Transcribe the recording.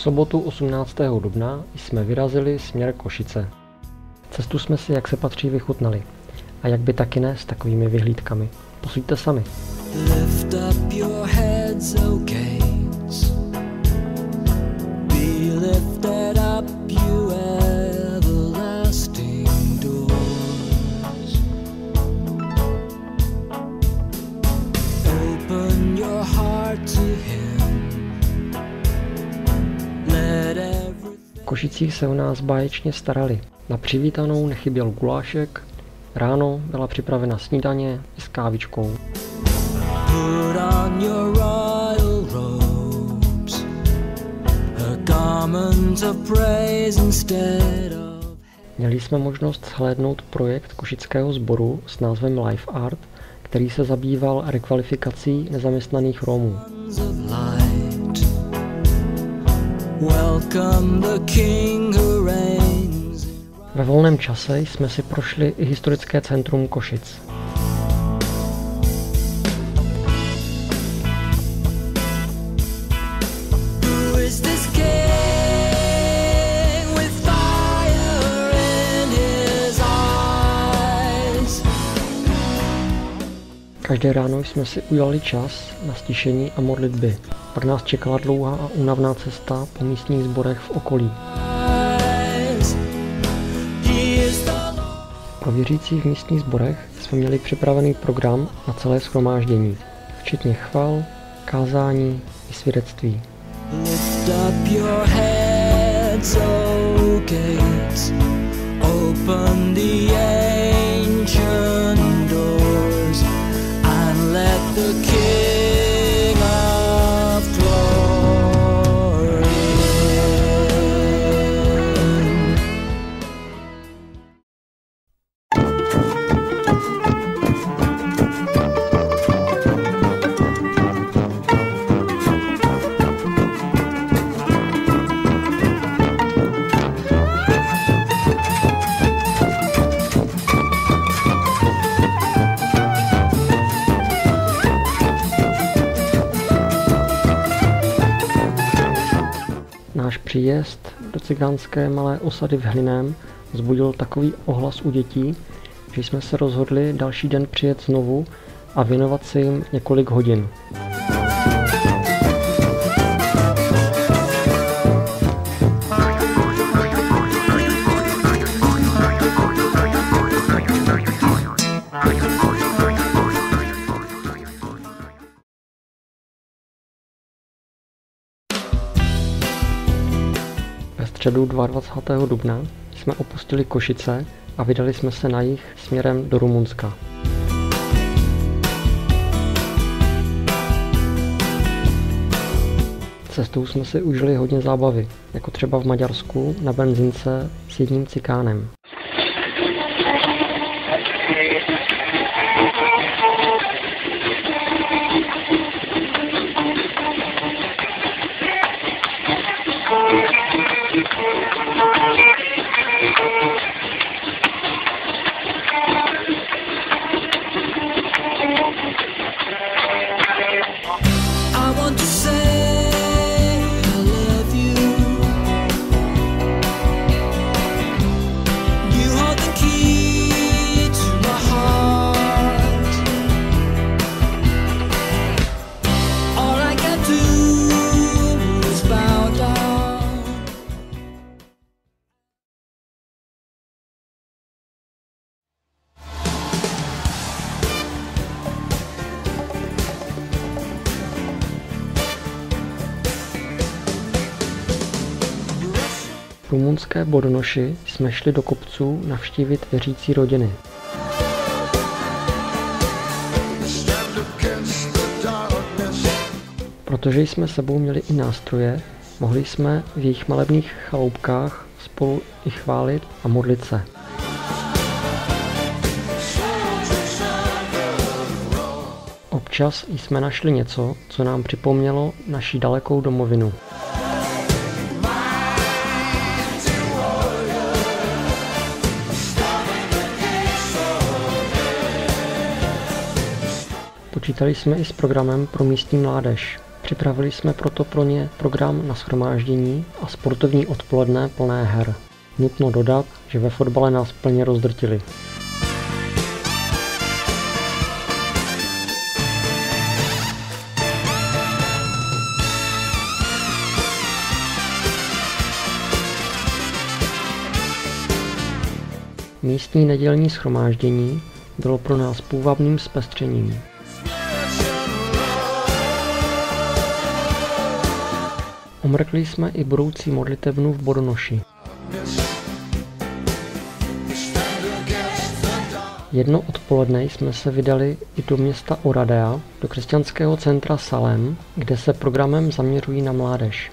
sobotu 18. dubna jsme vyrazili směr Košice. Cestu jsme si, jak se patří, vychutnali. A jak by taky ne s takovými vyhlídkami. Posuďte sami. Lift up your heads, O gates. Be lifted up, you everlasting doors. Open your heart to him. Let everything... V Košicích se o nás báječně starali. Na přivítanou nechyběl gulášek, ráno byla připravena snídaně i s kávičkou. Put on your royal robes, a garment of praise instead of... Měli jsme možnost shlédnout projekt košického sboru s názvem Life Art, který se zabýval rekvalifikací nezaměstnaných Romů. Welcome the king who reigns. Ve volném čase jsme si prošli i historické centrum Košic. Who is this king with fire in his eyes? Každé ráno jsme si udělali čas na stišení a modlitby. Pak nás čekala dlouhá a únavná cesta po místních sborech v okolí. Pro věřící v místních sborech jsme měli připravený program na celé shromáždění, včetně chval, kázání i svědectví. Lift up your heads, O gates. Open the ancient doors and let the King of glory in. Náš příjezd do cigánské malé osady v Hliném vzbudil takový ohlas u dětí, že jsme se rozhodli další den přijet znovu a věnovat se jim několik hodin. Ve středu 22. dubna jsme opustili Košice a vydali jsme se na jih směrem do Rumunska. Cestou jsme si užili hodně zábavy, jako třeba v Maďarsku na benzince s jedním cikánem. I want to say I love you. You hold the key to my heart. All I can do is bow down. V rumunské Bodonoši jsme šli do kopců navštívit věřící rodiny. Protože jsme sebou měli i nástroje, mohli jsme v jejich malebných chaloupkách spolu i chválit a modlit se. Občas jsme našli něco, co nám připomnělo naši dalekou domovinu. Počítali jsme i s programem pro místní mládež. Připravili jsme proto pro ně program na shromáždění a sportovní odpoledne plné her. Nutno dodat, že ve fotbale nás plně rozdrtili. Místní nedělní shromáždění bylo pro nás půvabným zpestřením. Omrkli jsme i budoucí modlitebnu v Bodonoši. Jedno odpoledne jsme se vydali i do města Oradea, do křesťanského centra Salem, kde se programem zaměřují na mládež.